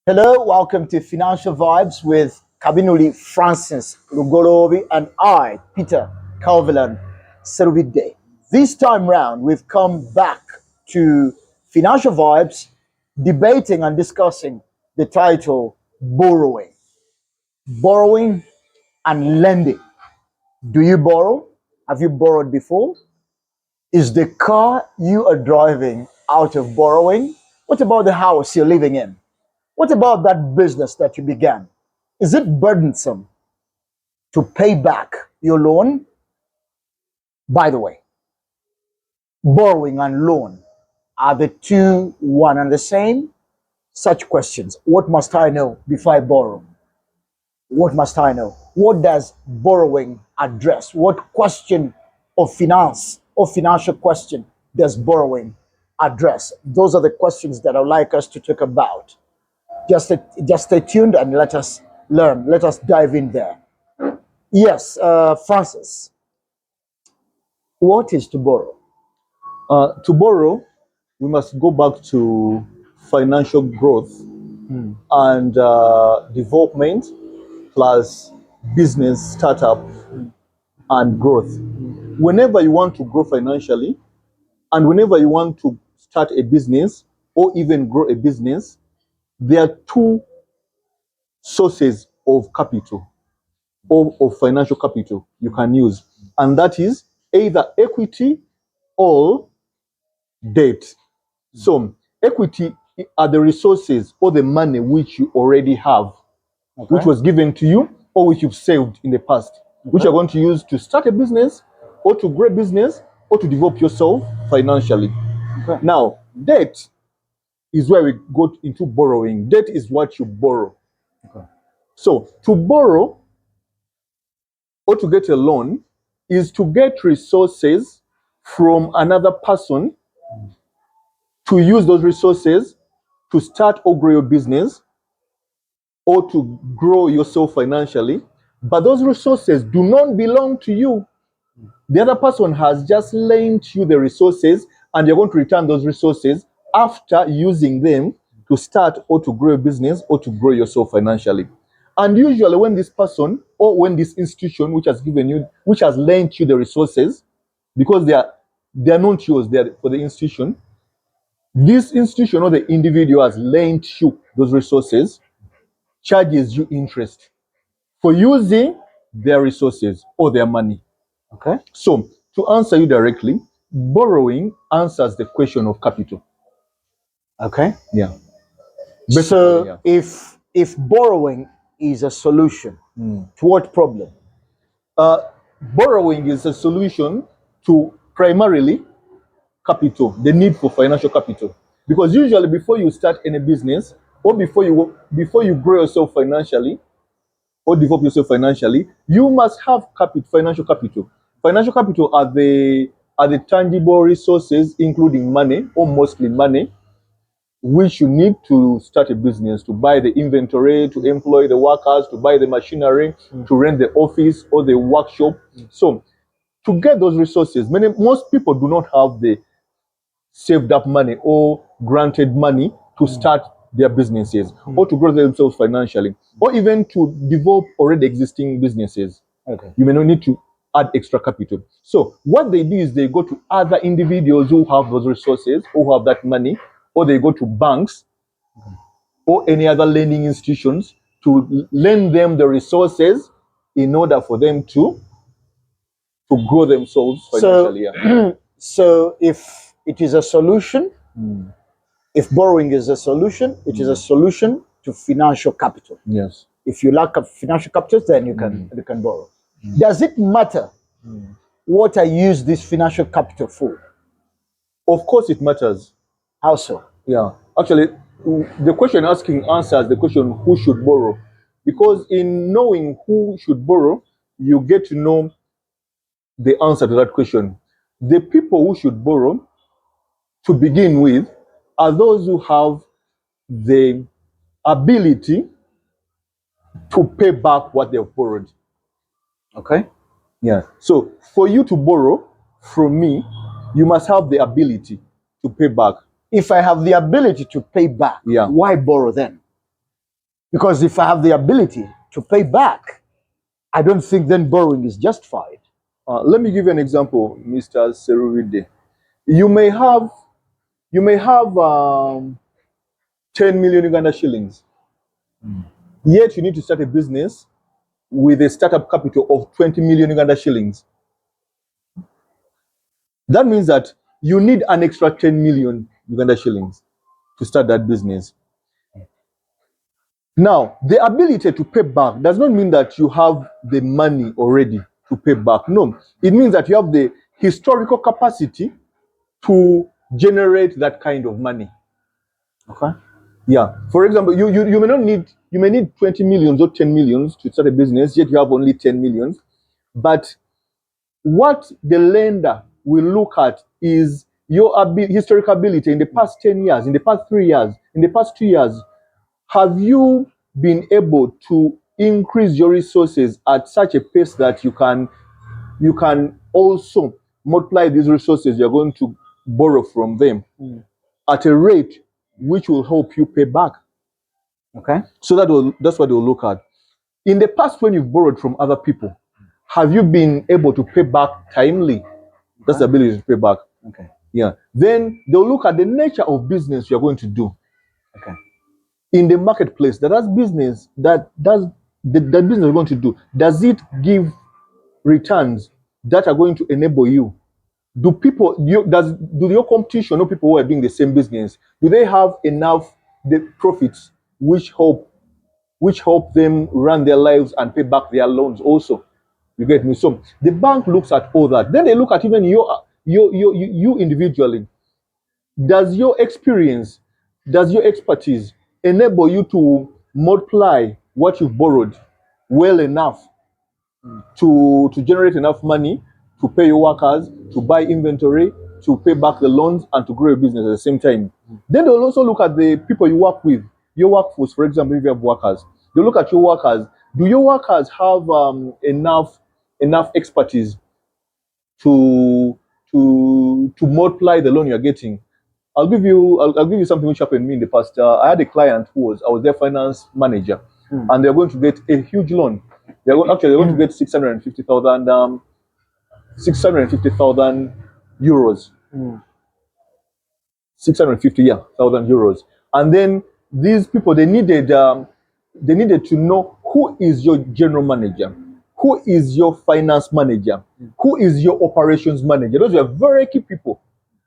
Hello, welcome to Financial Vibes with Kabinuli Francis Lugolobi and I, Peter Calvilan Sabbath-day. This time round, we've come back to Financial Vibes, debating and discussing the title Borrowing. Borrowing and lending. Do you borrow? Have you borrowed before? Is the car you are driving out of borrowing? What about the house you're living in? What about that business that you began? Is it burdensome to pay back your loan? By the way, borrowing and loan, are the two one and the same? Such questions. What must I know before I borrow? What must I know? What does borrowing address? What question of finance or financial question does borrowing address? Those are the questions that I'd like us to talk about. Just stay tuned and let us learn. Let us dive in there. Yes, Francis, what is to borrow? To borrow, we must go back to financial growth and development plus business startup and growth. Whenever you want to grow financially and whenever you want to start a business or even grow a business, there are two sources of capital or of financial capital you can use, and that is either equity or debt. So equity are the resources or the money which you already have, which was given to you or which you've saved in the past, which you're going to use to start a business or to grow a business or to develop yourself financially. Now, debt is where we go into borrowing. Debt is what you borrow. So to borrow or to get a loan is to get resources from another person to use those resources to start or grow your business or to grow yourself financially, but those resources do not belong to you. The other person has just lent you the resources and you're going to return those resources after using them to start or to grow a business or to grow yourself financially. And usually when this person or when this institution which has given you, which has lent you the resources, because they are not yours, they are for the institution, this institution or the individual has lent you those resources, charges you interest for using their resources or their money. Okay. So, to answer you directly, borrowing answers the question of capital. Okay. Yeah. So yeah. if borrowing is a solution to what problem? Borrowing is a solution to primarily capital, the need for financial capital. Because usually before you start any business or before you grow yourself financially, or develop yourself financially, you must have financial capital. Financial capital are the tangible resources, including money, or mostly money, which you need to start a business, to buy the inventory, to employ the workers, to buy the machinery, to rent the office or the workshop. So to get those resources, most people do not have the saved up money or granted money to start their businesses or to grow themselves financially or even to develop already existing businesses. Okay. You may not need to add extra capital. So what they do is they go to other individuals who have those resources or who have that money, or they go to banks or any other lending institutions to lend them the resources in order for them to grow themselves financially. So if it is a solution, if borrowing is a solution, it is a solution to financial capital. Yes. If you lack financial capital, then you can borrow. Does it matter what I use this financial capital for? Of course it matters. How so? Yeah. Actually, the question asking answers the question who should borrow. Because in knowing who should borrow, you get to know the answer to that question. The people who should borrow, to begin with, are those who have the ability to pay back what they've borrowed. Okay. Yeah. So for you to borrow from me, you must have the ability to pay back. If I have the ability to pay back, why borrow then? Because if I have the ability to pay back, I don't think then borrowing is justified. Let me give you an example, Mr. Seruvide. You may have you may have 10 million Uganda shillings. Yet you need to start a business with a startup capital of 20 million Uganda shillings. That means that you need an extra 10 million Uganda shillings to start that business. Now, the ability to pay back does not mean that you have the money already to pay back. No, it means that you have the historical capacity to generate that kind of money. Okay. Yeah. For example, you may need 20 millions or 10 millions to start a business, yet you have only 10 millions. But what the lender will look at is your historical ability in the past 10 years, in the past 3 years, in the past 2 years. Have you been able to increase your resources at such a pace that you can also multiply these resources you're going to borrow from them at a rate which will help you pay back? Okay. So that's what they'll look at. In the past, when you've borrowed from other people, have you been able to pay back timely? That's the ability to pay back. Okay. Yeah. Then they'll look at the nature of business you're going to do. Okay. In the marketplace, that business you're going to do, does it give returns that are going to enable you? Do your competition or people who are doing the same business, do they have enough the profits which help them run their lives and pay back their loans also? You get me? So the bank looks at all that. Then they look at even you individually. Does your experience, does your expertise enable you to multiply what you've borrowed well enough to generate enough money to pay your workers, to buy inventory, to pay back the loans, and to grow your business at the same time? Then they'll also look at the people you work with, your workforce. For example, if you have workers, they look at your workers. Do your workers have enough expertise to multiply the loan you're getting? I'll give you something which happened to me in the past. I had a client I was their finance manager, and they're going to get a huge loan. They're going to get 650,000 euros. 650,000 euros. And then these people, they needed to know who is your general manager, who is your finance manager, who is your operations manager. Those were very key people.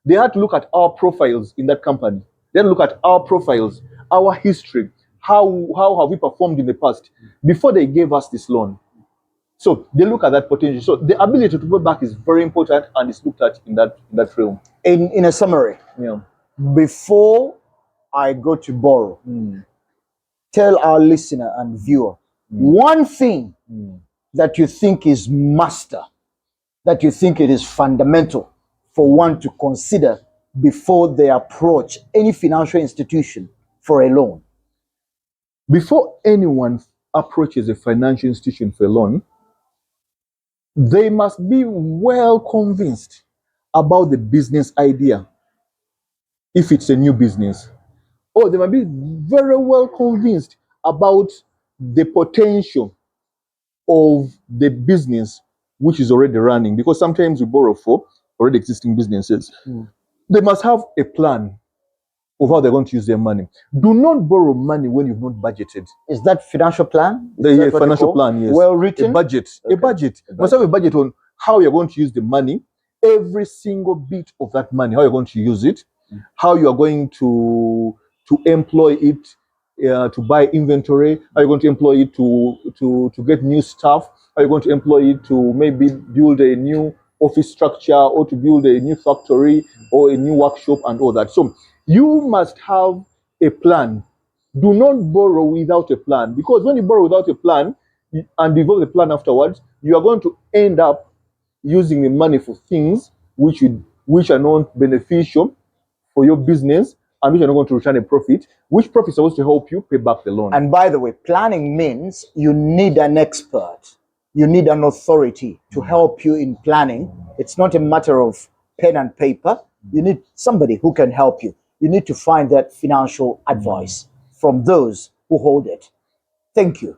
They had to look at our profiles in that company. Then look at our profiles, our history, how have we performed in the past before they gave us this loan. So they look at that potential. So the ability to pay back is very important, and it's looked at in that realm. In a summary, Yeah. before I go to borrow, tell our listener and viewer one thing that you think is master, that you think it is fundamental for one to consider before they approach any financial institution for a loan. Before anyone approaches a financial institution for a loan, they must be well convinced about the business idea. If it's a new business, or they might be very well convinced about the potential of the business which is already running, because sometimes we borrow for already existing businesses. They must have a plan of how they're going to use their money. Do not borrow money when you've not budgeted. Is that financial plan? The financial plan, yes. Well written? A budget. Okay. A budget. You must have a budget on how you're going to use the money, every single bit of that money, how you're going to use it, how you are going to employ it, to buy inventory, how you're going to employ it to get new staff, how you're going to employ it to maybe build a new office structure, or to build a new factory or a new workshop and all that. So you must have a plan. Do not borrow without a plan, because when you borrow without a plan and develop the plan afterwards, you are going to end up using the money for things which are not beneficial for your business, and which are not going to return a profit, which profit is supposed to help you pay back the loan. And by the way, planning means you need an expert. You need an authority to help you in planning. It's not a matter of pen and paper. You need somebody who can help you. You need to find that financial advice from those who hold it. Thank you.